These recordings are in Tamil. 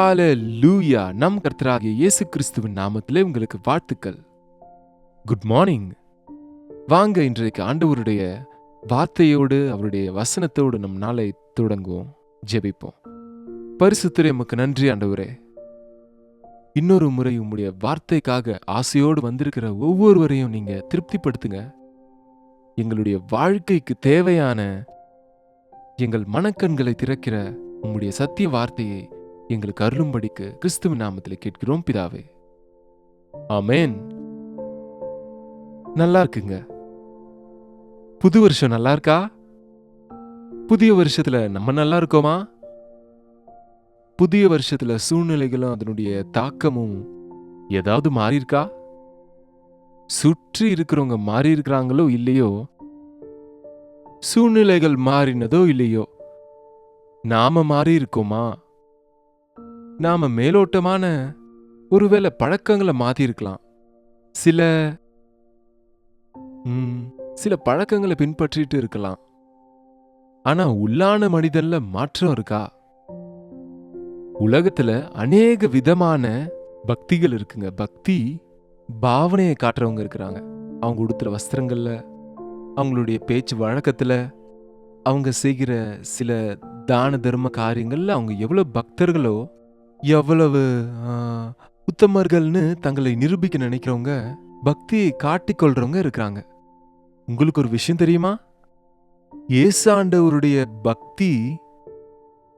ஹalleluya! நம் கர்த்தராகிய இயேசு கிறிஸ்துவின் நாமத்திலே உங்களுக்கு வாழ்த்துக்கள். Good morning. வாங்க இன்றைக்கு ஆண்டவருடைய வார்த்தையோடு அவருடைய வசனத்தோடு நம் நாளை தொடங்குவோம். ஜெபிப்போம். பரிசுத்தரே, உமக்கு நன்றி ஆண்டவரே. இன்னொரு முறை உம்முடைய வார்த்தைக்காக ஆசையோடு வந்திருக்கிற ஒவ்வொருவரையும் நீங்க திருப்திப்படுத்துங்க. எங்களுடைய வாழ்க்கைக்கு தேவையான எங்கள் மனக்கண்களை திறக்கிற உம்முடைய சத்திய வார்த்தையை எங்களுக்கு அருளும்படிக்கு கிறிஸ்துவின் நாமத்தில் கேட்கிறோம் பிதாவே. ஆமென். நல்லா இருக்குங்க. புது வருஷம் நல்லா இருக்கா? புதிய வருஷத்துல நம்ம நல்லா இருக்கோமா? புதிய வருஷத்துல சூழ்நிலைகளும் அதனுடைய தாக்கமும் ஏதாவது மாறி இருக்கா? சுற்றி இருக்கிறவங்க மாறி இருக்கிறாங்களோ இல்லையோ, சூழ்நிலைகள் மாறினதோ இல்லையோ, நாம மாறி இருக்கோமா? நாம மேலோட்டமான ஒருவேளை பழக்கங்களை மாத்தி இருக்கலாம். சில பழக்கங்களை பின்பற்றிட்டு இருக்கலாம். ஆனா உள்ளான மனிதன்ல மாற்றம் இருக்கா? உலகத்துல அநேக விதமான பக்திகள் இருக்குங்க. பக்தி பாவனையை காட்டுறவங்க இருக்கிறாங்க. அவங்க உடுத்துற வஸ்திரங்கள்ல, அவங்களுடைய பேச்சு வழக்கத்துல, அவங்க செய்கிற சில தான தர்ம காரியங்கள்ல அவங்க எவ்வளவு பக்தர்களோ, எவ்வளவு உத்தமர்கள்னு தங்களை நிரூபிக்க நினைக்கிறவங்க, பக்தியை காட்டிக்கொள்றவங்க இருக்கிறாங்க. உங்களுக்கு ஒரு விஷயம் தெரியுமா? இயேசு ஆண்டவருடைய பக்தி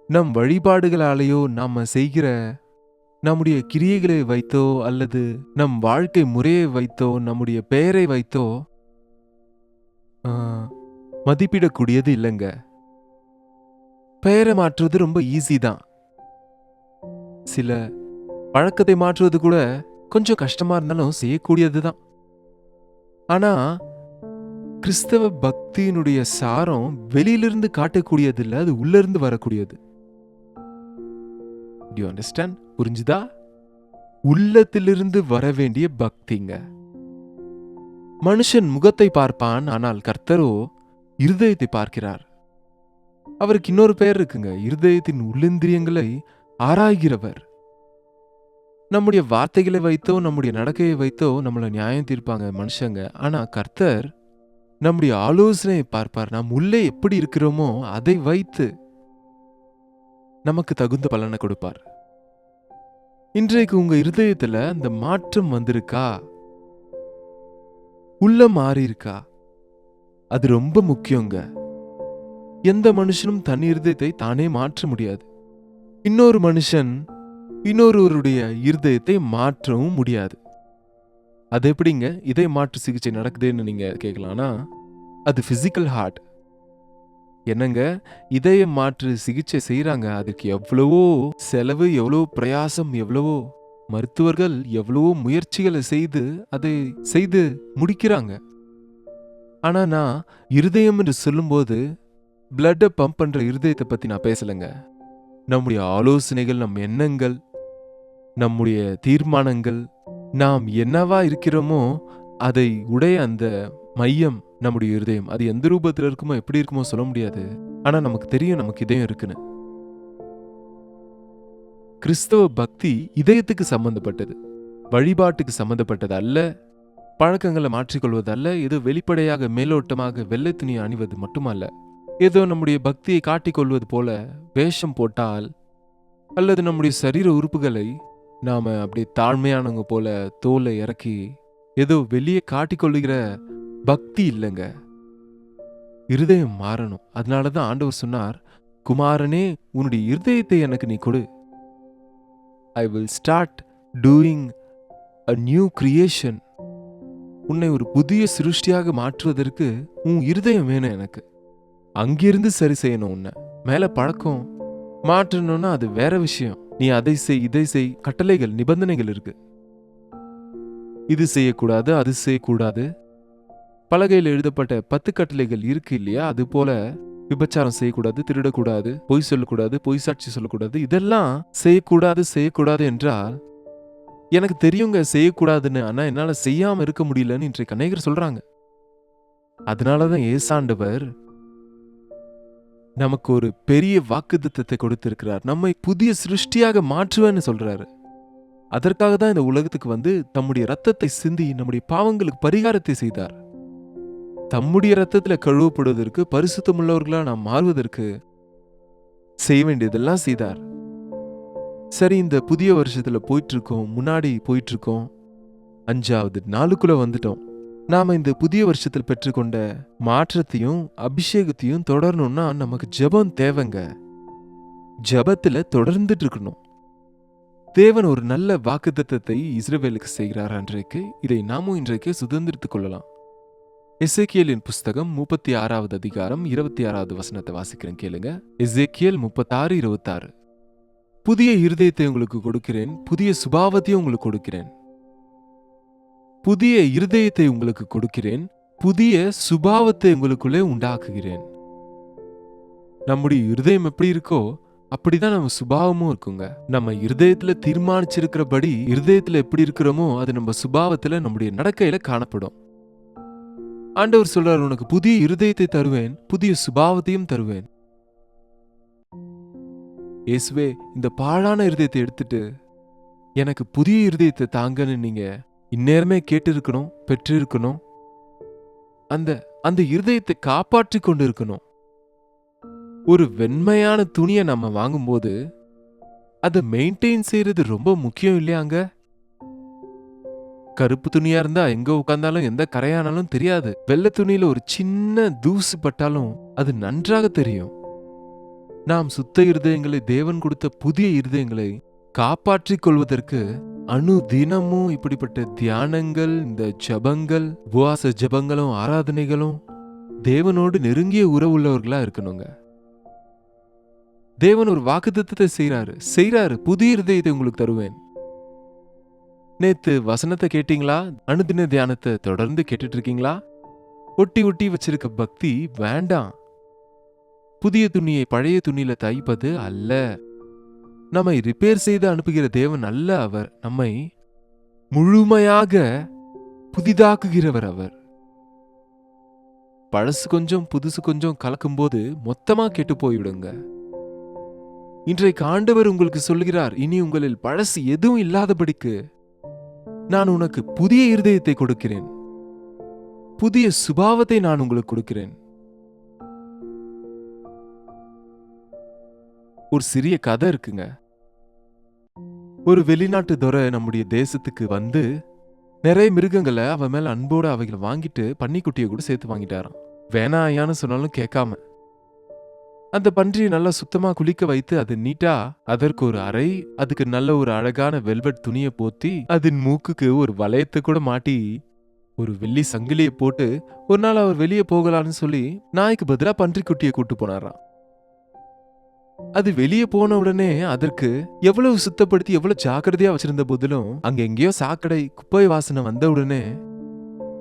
நம் வழிபாடுகளாலேயோ, நாம செய்கிற நம்முடைய கிரியைகளை வைத்தோ, அல்லது நம் வாழ்க்கை முறையை வைத்தோ, நம்முடைய பெயரை வைத்தோ மதிப்பிடக்கூடியது இல்லைங்க. பெயரை மாற்றுவது ரொம்ப ஈஸி தான். சில பழக்கத்தை மாற்றுவது கூட கொஞ்சம் கஷ்டமா இருந்தாலும் செய்யக்கூடியது தான். ஆனா கிறிஸ்தவ பக்தியினுடைய சாரம் வெளியிலிருந்து காட்டக்கூடியது இல்ல, அது உள்ள இருந்து வரக்கூடியது. Do you understand? புரிஞ்சுதா? உள்ளத்திலிருந்து வர வேண்டிய பக்திங்க. மனுஷன் முகத்தை பார்ப்பான், ஆனால் கர்த்தரோ இருதயத்தை பார்க்கிறார். அவருக்கு இன்னொரு பெயர் இருக்குங்க, இருதயத்தின் உள்ளிந்திரியங்களை ஆராய்கிறவர். நம்முடைய வார்த்தைகளை வைத்தோ, நம்முடைய நடக்கையை வைத்தோ நம்மளை நியாயம் தீர்ப்பாங்க மனுஷங்க. ஆனா கர்த்தர் நம்முடைய ஆலோசனையை பார்ப்பார். நாம் உள்ளே எப்படி இருக்கிறோமோ அதை வைத்து நமக்கு தகுந்த பலனை கொடுப்பார். இன்றைக்கு உங்க இருதயத்துல அந்த மாற்றம் வந்திருக்கா? உள்ள மாறி இருக்கா? அது ரொம்ப முக்கியங்க. எந்த மனுஷனும் தன் இருதயத்தை தானே மாற்ற முடியாது. இன்னொரு மனுஷன் இன்னொருவருடைய இருதயத்தை மாற்றவும் முடியாது. அது எப்படிங்க இதய மாற்று சிகிச்சை நடக்குதுன்னு நீங்க கேட்கலாம்னா, அது பிசிக்கல் ஹார்ட். என்னங்க, இதய மாற்று சிகிச்சை செய்யறாங்க. அதுக்கு எவ்வளவோ செலவு, எவ்வளவோ பிரயாசம், எவ்வளவோ மருத்துவர்கள் எவ்வளவோ முயற்சிகளை செய்து அதை செய்து முடிக்கிறாங்க. ஆனா நான் இருதயம் என்று சொல்லும்போது பிளட்டை பம்ப் பண்ற இருதயத்தை பத்தி நான் பேசலைங்க. நம்முடைய ஆலோசனைகள், நம் எண்ணங்கள், நம்முடைய தீர்மானங்கள், நாம் என்னவா இருக்கிறோமோ அதை உடைய அந்த மையம் நம்முடைய இருதயம். அது எந்த ரூபத்தில் இருக்குமோ, எப்படி இருக்குமோ சொல்ல முடியாது. ஆனா நமக்கு தெரியும் நமக்கு இதயம் இருக்குன்னு. கிறிஸ்தவ பக்தி இதயத்துக்கு சம்பந்தப்பட்டது, வழிபாட்டுக்கு சம்பந்தப்பட்டது அல்ல. பழக்கங்களை மாற்றிக்கொள்வது அல்ல. ஏதோ வெளிப்படையாக மேலோட்டமாக வெள்ளை துணி அணிவது மட்டுமல்ல. ஏதோ நம்முடைய பக்தியை காட்டிக்கொள்வது போல வேஷம் போட்டால், அல்லது நம்முடைய சரீர உறுப்புகளை நாம அப்படி தாழ்மையானவங்க போல தோலை இறக்கி ஏதோ வெளியே காட்டிக்கொள்ளுகிற பக்தி இல்லைங்க. இருதயம் மாறணும். அதனாலதான் ஆண்டவர் சொன்னார், குமாரனே, உன்னுடைய இருதயத்தை எனக்கு நீ கொடு. I will start doing a new creation. உன்னை ஒரு புதிய சிருஷ்டியாக மாற்றுவதற்கு உன் இருதயம் வேணும் எனக்கு. அங்கிருந்து சரி செய்யணும். உன்னை மேல பழக்கம் மாற்றணும்னா அது வேற விஷயம். நீ அதை செய், இதை செய், கட்டளைகள், நிபந்தனைகள் இருக்கு. இது செய்யக்கூடாது, அது செய்யக்கூடாது. பலகையில் எழுதப்பட்ட 10 கட்டளைகள் இருக்கு இல்லையா? அது போல விபச்சாரம் செய்யக்கூடாது, திருடக்கூடாது, பொய் சொல்லக்கூடாது, பொய் சாட்சி சொல்லக்கூடாது. இதெல்லாம் செய்யக்கூடாது செய்யக்கூடாது என்றால் எனக்கு தெரியுங்க செய்யக்கூடாதுன்னு. ஆனா என்னால செய்யாம இருக்க முடியலன்னு இன்றைக்கு அநேகர் சொல்றாங்க. அதனாலதான் ஏசாண்டவர் நமக்கு ஒரு பெரிய வாக்குத்தத்தத்தை கொடுத்திருக்கிறார். நம்மை புதிய சிருஷ்டியாக மாற்றுவேன்னு சொல்றாரு. அதற்காக தான் இந்த உலகத்துக்கு வந்து தம்முடைய ரத்தத்தை சிந்தி நம்முடைய பாவங்களுக்கு பரிகாரத்தை செய்தார். தம்முடைய ரத்தத்துல கழுவப்படுவதற்கு, பரிசுத்தமுள்ளவர்களா நாம் மாறுவதற்கு செய்ய வேண்டியதெல்லாம் செய்தார். சரி, இந்த புதிய வருஷத்துல போயிட்டு இருக்கோம், முன்னாடி போயிட்டு இருக்கோம், 5வது நாளுக்குள்ள வந்துட்டோம். நாம இந்த புதிய வருஷத்தில் பெற்றுக்கொண்ட மாற்றத்தையும் அபிஷேகத்தையும் தொடரணும்னா நமக்கு ஜெபம் தேவைங்க. ஜெபத்துல தொடர்ந்துட்டு இருக்கணும். தேவன் ஒரு நல்ல வாக்குத்தத்தத்தை இஸ்ரவேலுக்கு செய்கிறார் அன்றைக்கு. இதை நாமும் இன்றைக்கு சுதந்திரித்துக் கொள்ளலாம். எசேக்கியேலின் புஸ்தகம் 36வது அதிகாரம் 26வது வசனத்தை வாசிக்கிறேன், கேளுங்க. எசேக்கியேல் 36:26. புதிய இருதயத்தை உங்களுக்கு கொடுக்கிறேன், புதிய சுபாவத்தையும் உங்களுக்கு கொடுக்கிறேன். புதிய இருதயத்தை உங்களுக்கு கொடுக்கிறேன், புதிய சுபாவத்தை உங்களுக்குள்ளே உண்டாக்குகிறேன். நம்முடைய இருதயம் எப்படி இருக்கோ அப்படிதான் நம்ம சுபாவமும் இருக்குங்க. நம்ம இருதயத்துல தீர்மானிச்சிருக்கிறபடி இருதயத்துல எப்படி இருக்கிறோமோ அது நம்ம சுபாவத்துல நம்முடைய நடக்கையில காணப்படும். ஆண்டவர் சொல்றார், உனக்கு புதிய இருதயத்தை தருவேன், புதிய சுபாவத்தையும் தருவேன். இயேசுவே, இந்த பாழான இருதயத்தை எடுத்துட்டு எனக்கு புதிய இருதயத்தை தாங்கன்னு நீங்க இந்நேரமே கேட்டிருக்கணும், பெற்றிருக்கணும். அந்த அந்த இருதயத்தை காப்பாற்றி கொண்டு இருக்கணும். ஒரு வெண்மையான துணியை நம்ம வாங்கும்போது அதை மெயின்டைன் செய்யறது ரொம்ப முக்கியம் இல்லையாங்க? கருப்பு துணியா இருந்தா எங்க உட்கார்ந்தாலும் எந்த கரையானாலும் தெரியாது. வெள்ளை துணியில ஒரு சின்ன தூசு பட்டாலும் அது நன்றாக தெரியும். நாம் சுத்த இருதயங்களை, தேவன் கொடுத்த புதிய இருதயங்களை காப்பாற்றிக் கொள்வதற்கு தினமும் இப்படிப்பட்ட தியானங்கள், இந்த ஜபங்கள், உபவாச ஜபங்களும் ஆராதனைகளும் தேவனோடு நெருங்கிய உறவுள்ளவர்களா இருக்கணுங்க. தேவன் ஒரு வாக்குத்தத்தத்தை செய்றாரு, புதிய இருதயத்தை உங்களுக்கு தருவேன். நேத்து வசனத்தை கேட்டீங்களா? அனுதின தியானத்தை தொடர்ந்து கேட்டுட்டு இருக்கீங்களா? ஒட்டி ஒட்டி வச்சிருக்க பக்தி வேண்டாம். புதிய துணியை பழைய துணியில தைப்பது அல்ல. நம்மை ரிப்பேர் செய்து அனுப்புகிற தேவன் அல்ல அவர். நம்மை முழுமையாக புதிதாக்குகிறவர் அவர். பழசு கொஞ்சம் புதுசு கொஞ்சம் கலக்கும்போது மொத்தமா கெட்டு போய்விடுங்க. இன்றைக்கு ஆண்டவர் உங்களுக்கு சொல்கிறார், இனி உங்களில் பழசு எதுவும் இல்லாதபடிக்கு நான் உனக்கு புதிய இருதயத்தை கொடுக்கிறேன், புதிய சுபாவத்தை நான் உங்களுக்கு கொடுக்கிறேன். ஒரு சிறிய கதை இருக்குங்க. ஒரு வெளிநாட்டு துரை நம்முடைய தேசத்துக்கு வந்து நிறைய மிருகங்களை அவன் மேல அன்போட அவைகளை வாங்கிட்டு பன்னிக்குட்டியை கூட சேர்த்து வாங்கிட்டாராம். வேணா ஐயான்னு சொன்னாலும் கேட்காம அந்த பன்றியை நல்லா சுத்தமா குளிக்க வைத்து அது நீட்டா அதற்கு ஒரு அறை, அதுக்கு நல்ல ஒரு அழகான வெல்வெட் துணியை போத்தி அதன் மூக்குக்கு ஒரு வளையத்தை கூட மாட்டி ஒரு வெள்ளி சங்கிலியை போட்டு ஒரு நாள் அவர் வெளியே போகலான்னு சொல்லி நாய்க்கு பதிலா பன்றிக்குட்டியை கூட்டு போனாராம். அது வெளியே போன உடனே அதற்கு எவ்வளவு சுத்தப்படுத்தி எவ்வளவு ஜாக்கிரதையா வச்சிருந்த போதிலும் அங்க எங்கேயோ சாக்கடை குப்பை வாசனை வந்த உடனே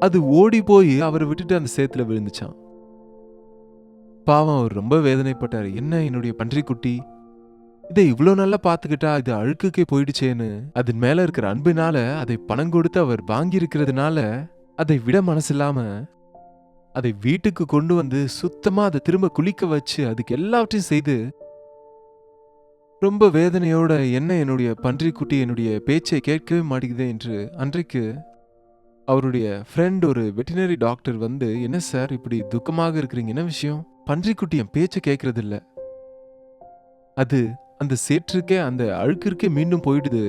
அது ஓடி போய் அவரை விட்டுட்டு அந்த சேத்துல விழுந்துச்சான். பாவம், அவர் ரொம்ப வேதனைப்பட்டாரு. என்ன என்னுடைய பன்றிக்குட்டி, இதை இவ்வளவு நல்லா பாத்துக்கிட்டா இது அழுக்குக்கே போயிடுச்சேன்னு அதன் மேல இருக்கிற அன்பினால அதை பணம் கொடுத்து அவர் வாங்கி இருக்கிறதுனால அதை விட மனசில்லாம அதை வீட்டுக்கு கொண்டு வந்து சுத்தமா அதை திரும்ப குளிக்க வச்சு அதுக்கு எல்லாவற்றையும் செய்து ரொம்ப வேதனையோட, என்ன என்னுடைய பன்றிக்குட்டி என்னுடைய பேச்சை கேட்கவே மாட்டேங்குது என்று அன்றைக்கு அவருடைய ஃப்ரெண்ட் ஒரு வெட்டினரி டாக்டர் வந்து, என்ன சார் இப்படி துக்கமாக இருக்கிறீங்க, என்ன விஷயம்? பன்றிக்குட்டி என் பேச்சை கேட்கறது இல்ல, அது அந்த சேற்றுக்கே அந்த அழுக்கிற்கே மீண்டும் போயிடுது.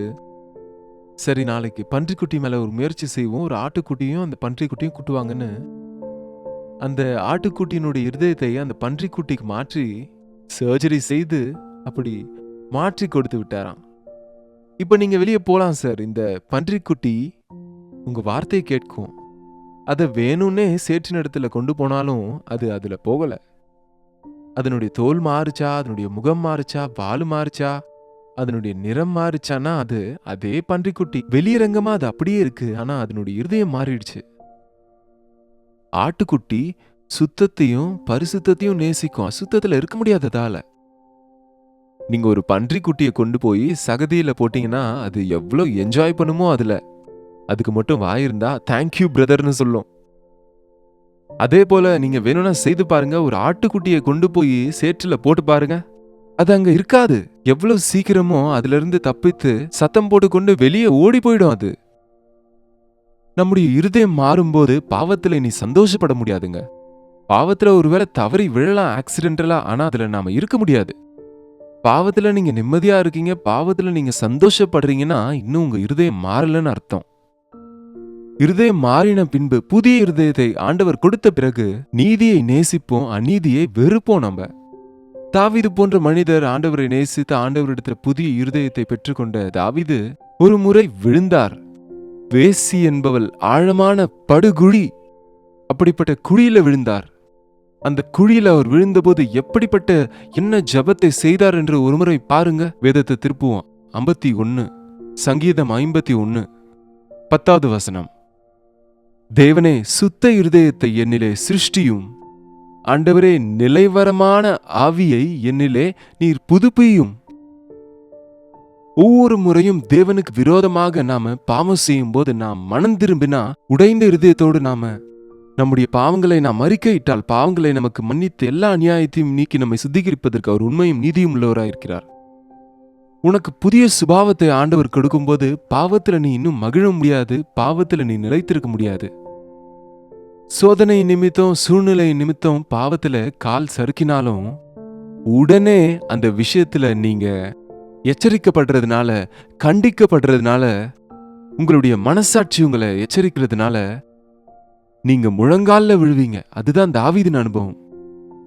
சரி, நாளைக்கு பன்றிக்குட்டி மேல ஒரு முயற்சி செய்வோம், ஒரு ஆட்டுக்குட்டியும் அந்த பன்றிக்குட்டியும் கூட்டுவாங்கன்னு அந்த ஆட்டுக்குட்டியினுடைய இருதயத்தை அந்த பன்றிக்குட்டிக்கு மாற்றி சர்ஜரி செய்து அப்படி மாற்றி கொடுத்து விட்டாராம். இப்ப நீங்க வெளியே போலாம் சார், இந்த பன்றிக்குட்டி உங்க வார்த்தையை கேட்கும். அதை வேணும்னே சேற்றின் இடத்துல கொண்டு போனாலும் அது அதுல போகல. அதனுடைய தோல் மாறுச்சா, அதனுடைய முகம் மாறுச்சா, வால் மாறுச்சா, அதனுடைய நிறம் மாறுச்சானா அது அதே பன்றிக்குட்டி. வெளியரங்கமா அது அப்படியே இருக்கு, ஆனா அதனுடைய இருதயம் மாறிடுச்சு. ஆட்டுக்குட்டி சுத்தத்தையும் பரிசுத்தையும் நேசிக்கும், அசுத்தத்துல இருக்க முடியாததால. நீங்க ஒரு பன்றிக்குட்டியை கொண்டு போய் சகதியில போட்டீங்கன்னா அது எவ்வளவு என்ஜாய் பண்ணுமோ அதுல. அதுக்கு மட்டும் வாயிருந்தா தேங்க்யூ பிரதர்னு சொல்லும். அதே போல நீங்க வேணும்னா செய்து பாருங்க. ஒரு ஆட்டுக்குட்டியை கொண்டு போய் சேற்றுல போட்டு பாருங்க. அது அங்க இருக்காது. எவ்வளவு சீக்கிரமோ அதுல இருந்து தப்பித்து சத்தம் போட்டுக்கொண்டு வெளியே ஓடி போயிடும் அது. நம்முடைய இருதயம் மாறும்போது பாவத்துல நீ சந்தோஷப்பட முடியாதுங்க. பாவத்துல ஒருவேளை தவறி விழலாம் ஆக்சிடென்டலா, ஆனா அதுல நாம இருக்க முடியாது. பாவத்துல நீங்க நிம்மதியா இருக்கீங்க, பாவத்துல நீங்க சந்தோஷப்படுறீங்கன்னா இன்னும் உங்க இருதயம் மாறலன்னு அர்த்தம். இருதயம் மாறின பின்பு புதிய இருதயத்தை ஆண்டவர் கொடுத்த பிறகு நீதியை நேசிப்போம், அநீதியை வெறுப்போம். நம்ம தாவீது போன்ற மனிதர் ஆண்டவரை நேசித்து ஆண்டவரிடத்துல புதிய இருதயத்தை பெற்றுக்கொண்ட தாவீது ஒரு முறை விழுந்தார். வேசி என்பவள் ஆழமான படுகுழி, அப்படிப்பட்ட குழியில விழுந்தார். அந்த குழியில அவர் விழுந்தபோது எப்படிப்பட்ட என்ன ஜபத்தை செய்தார் என்று ஒருமுறை பாருங்க. வேதத்தை திருப்புவோம். 51 சங்கீதம் 51 10வது வசனம். தேவனே, சுத்த இருதயத்தை என்னிலே சிருஷ்டியும், ஆண்டவரே நிலைவரமான ஆவியை என்னிலே நீர் புதுப்பியும். ஒவ்வொரு முறையும் தேவனுக்கு விரோதமாக நாம பாவம் செய்யும் போது நாம் மனம் திரும்பினா, உடைந்த இருதயத்தோடு நாம நம்முடைய பாவங்களை நாம் அறிக்கையிட்டால் பாவங்களை நமக்கு மன்னித்து எல்லா அநியாயத்தையும் நீக்கி நம்மை சுத்திகரிப்பதற்கு அவர் உண்மையும் நீதியும் உள்ளவராயிருக்கிறார். உனக்கு புதிய சுபாவத்தை ஆண்டவர் கொடுக்கும்போது பாவத்துல நீ இன்னும் மகிழ முடியாது, பாவத்துல நீ நிலைத்திருக்க முடியாது. சோதனை நிமித்தம் சூழ்நிலை நிமித்தம் பாவத்துல கால் சறுக்கினாலும் உடனே அந்த விஷயத்துல நீங்க எச்சரிக்கப்படுறதுனால, கண்டிக்கப்படுறதுனால, உங்களுடைய மனசாட்சி உங்களை எச்சரிக்கிறதுனால நீங்க முழங்கால்ல விழுவீங்க. அதுதான் தாவீதின் அனுபவம்.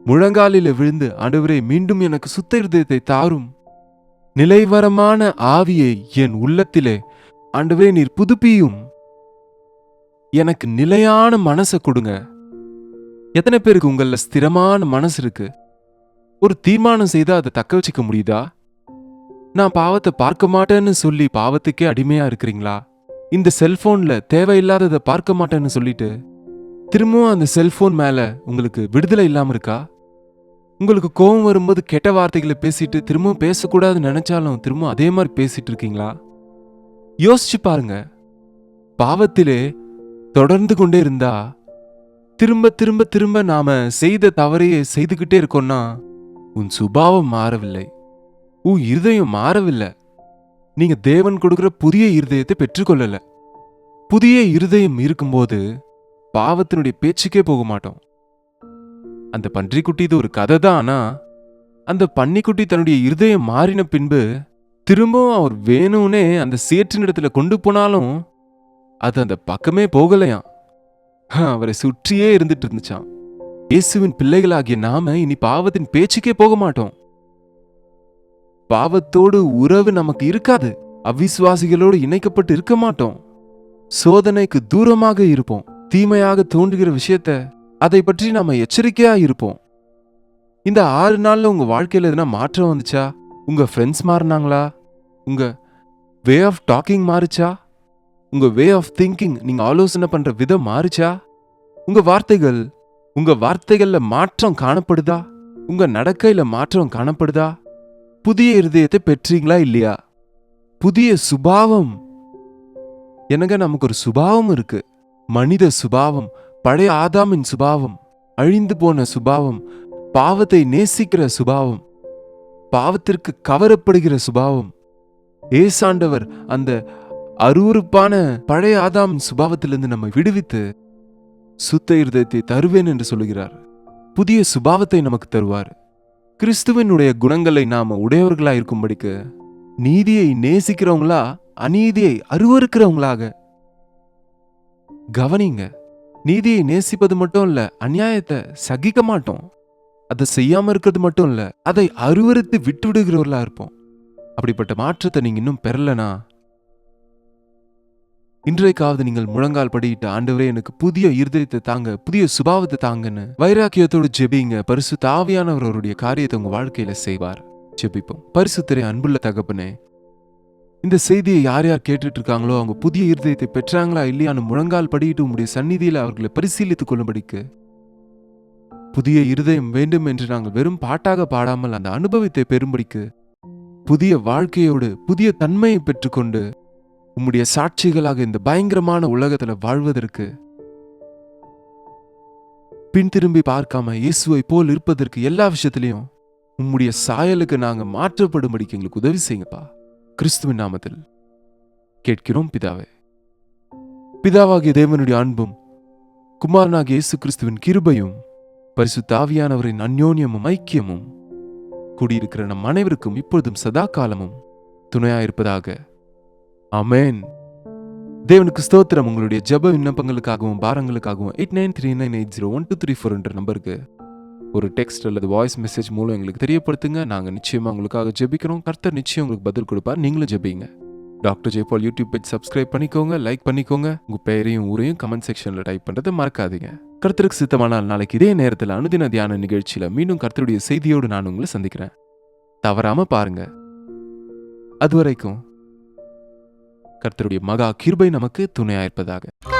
முழங்காலில விழுந்து, ஆண்டவரே மீண்டும் எனக்கு சுத்த இருதயத்தை தாரும், நிலைவரமான ஆவியை என் உள்ளத்திலே ஆண்டவரே நீர் புதுப்பியும், எனக்கு நிலையான மனசை கொடுங்க. எத்தனை பேருக்கு உங்கள ஸ்திரமான மனசு இருக்கு? ஒரு தீர்மானம் செய்தா அதை தக்க வச்சுக்க முடியுதா? நான் பாவத்தை பார்க்க மாட்டேன்னு சொல்லி பாவத்துக்கே அடிமையா இருக்கிறீங்களா? இந்த செல்போன்ல தேவையில்லாததை பார்க்க மாட்டேன்னு சொல்லிட்டு திரும்பவும் அந்த செல்போன் மேல உங்களுக்கு விடுதலை இல்லாம இருக்கா? உங்களுக்கு கோபம் வரும்போது கெட்ட வார்த்தைகளை பேசிட்டு திரும்பவும் பேசக்கூடாதுன்னு நினைச்சாலும் திரும்ப அதே மாதிரி பேசிட்டு இருக்கீங்களா? யோசிச்சு பாருங்க. பாவத்திலே தொடர்ந்து கொண்டே இருந்தா திரும்ப திரும்ப திரும்ப நாம செய்த தவறையே செய்துகிட்டே இருக்கோம்னா உன் சுபாவம் மாறவில்லை, உன் இருதயம் மாறவில்லை. நீங்க தேவன் கொடுக்கிற புதிய இருதயத்தை பெற்றுக்கொள்ளல. புதிய இருதயம் இருக்கும்போது பாவத்தினுடைய பேச்சுக்கே போக மாட்டோம். அந்த பன்றிக்குட்டி இது ஒரு கதை தான். ஆனா அந்த பன்னிக்குட்டி தன்னுடைய இருதயம் மாறின பின்பு திரும்பவும் அவர் வேணும்னே அந்த சேற்றினிடத்துல கொண்டு போனாலும் அது அந்த பக்கமே போகலையாம். அவரை சுற்றியே இருந்துட்டு இருந்துச்சான். இயேசுவின் பிள்ளைகளாகிய நாம இனி பாவத்தின் பேச்சுக்கே போக மாட்டோம். பாவத்தோடு உறவு நமக்கு இருக்காது. அவிசுவாசிகளோடு இணைக்கப்பட்டு இருக்க மாட்டோம். சோதனைக்கு தூரமாக இருப்போம். தீமையாக தோன்றுகிற விஷயத்த அதை பற்றி நாம எச்சரிக்கையா இருப்போம். இந்த 6 நாள்ல உங்க வாழ்க்கையில எதுனா மாற்றம் வந்துச்சா? உங்க ஃப்ரெண்ட்ஸ் மாறினாங்களா? உங்க வே ஆஃப் டாக்கிங் மாறுச்சா? உங்க வே ஆஃப் திங்கிங், நீங்க ஆலோசனை பண்ற விதம் மாறுச்சா? உங்க வார்த்தைகள்ல மாற்றம் காணப்படுதா? உங்க நடக்கையில மாற்றம் காணப்படுதா? புதிய இருதயத்தை பெற்றீங்களா இல்லையா? புதிய சுபாவம். என்னங்க, நமக்கு ஒரு சுபாவம் இருக்கு. மனித சுபாவம், பழைய ஆதாமின் சுபாவம், அழிந்து போன சுபாவம், பாவத்தை நேசிக்கிற சுபாவம், பாவத்திற்கு கவரப்படுகிற சுபாவம். ஏசாண்டவர் அந்த அருவருப்பான பழைய ஆதாமின் சுபாவத்திலிருந்து நம்மை விடுவித்து சுத்த இருதயத்தை தருவேன் என்று சொல்லுகிறார். புதிய சுபாவத்தை நமக்கு தருவார். கிறிஸ்துவனுடைய குணங்களை நாம உடையவர்களா இருக்கும்படிக்கு நீதியை நேசிக்கிறவங்களா, அநீதியை அருவருக்கிறவங்களாக. கவனிங்க, நீதியை நேசிப்பது மட்டும் இல்ல, அநியாயத்தை சகிக்க மாட்டோம். அதை செய்யாம இருக்கிறது மட்டும் இல்ல, அதை அருவருத்து விட்டு விடுகிறவர்களா இருப்போம். அப்படிப்பட்ட மாற்றத்தை நீங்க இன்னும் பெறலனா, இன்றைக்காவது நீங்கள் முழங்கால் படியிட்டு, ஆண்டவரே எனக்கு புதிய இருதயத்தை தாங்க, புதிய சுபாவத்தை தாங்கன்னு வைராக்கியத்தோடு ஜெபிங்க. பரிசுத்த ஆவியானவர் அவருடைய காரியத்தை உங்க வாழ்க்கையில செய்வார். ஜெபிப்போம். பரிசுத்தரே, அன்புள்ள தகப்பனே, இந்த செய்தியை யார் யார் கேட்டுட்டு இருக்காங்களோ அவங்க புதிய இருதயத்தை பெற்றாங்களா இல்லையான்னு முழங்கால் படியிட்டு உங்களுடைய சந்நிதியில அவர்களை பரிசீலித்துக் கொள்ளும்படிக்கு, புதிய இருதயம் வேண்டும் என்று நாங்கள் வெறும் பாட்டாக பாடாமல் அந்த அனுபவத்தை பெறும்படிக்கு, புதிய வாழ்க்கையோடு புதிய தன்மையை பெற்றுக்கொண்டு உம்முடைய சாட்சிகளாக இந்த பயங்கரமான உலகத்துல வாழ்வதற்கு பின் திரும்பி பார்க்காம இயேசுவை போல் இருப்பதற்கு எல்லா விஷயத்திலையும் உம்முடைய சாயலுக்கு நாங்க மாற்றப்படும்படிக்கு எங்களுக்கு உதவி செய்யுங்கப்பா. கிறிஸ்துவின் நாமத்தில் கேட்கிறோம் பிதாவே. பிதாவாகிய தேவனுடைய அன்பும் குமாரனாகிய இயேசு கிறிஸ்துவின் கிருபையும் பரிசுத்த ஆவியானவரின் அந்யோன்யமும் ஐக்கியமும் கூடியிருக்கிற நம் அனைவருக்கும் இப்பொழுதும் சதா காலமும் துணையாயிருப்பதாக. ஆமென். தேவனுக்கு ஸ்தோத்திரம். உங்களுடைய ஜெப விண்ணப்பங்களுக்காகவும் பாரங்களுக்காகவும் 8939801234 என்ற நம்பருக்கு ஒரு டெக்ஸ்ட் அல்லது வாய்ஸ் மெசேஜ் மூலம் எங்களுக்கு தெரியப்படுத்துங்க. நாங்கள் நிச்சயமா உங்களுக்காக ஜெபிக்கிறோம். கர்த்தர் நிச்சயம் உங்களுக்கு பதில் கொடுப்பார். நீங்களும் ஜெபிங்க. Doctor Jayapal YouTube page subscribe பண்ணிக்கோங்க, லைக் பண்ணிக்கோங்க. உங்க பெயரையும் ஊரையும் கமெண்ட் செக்ஷன்ல டைப் பண்றதை மறக்காதீங்க. கர்த்தருக்கு சித்தமானால் நாளைக்கு இதே நேரத்தில் அனுதின தியான நிகழ்ச்சியில மீண்டும் கர்த்தருடைய செய்தியோடு நான் உங்களை சந்திக்கிறேன். தவறாம பாருங்க. அதுவரைக்கும் கர்த்தருடைய மகா கிருபை நமக்கு துணையாயிருப்பதாக.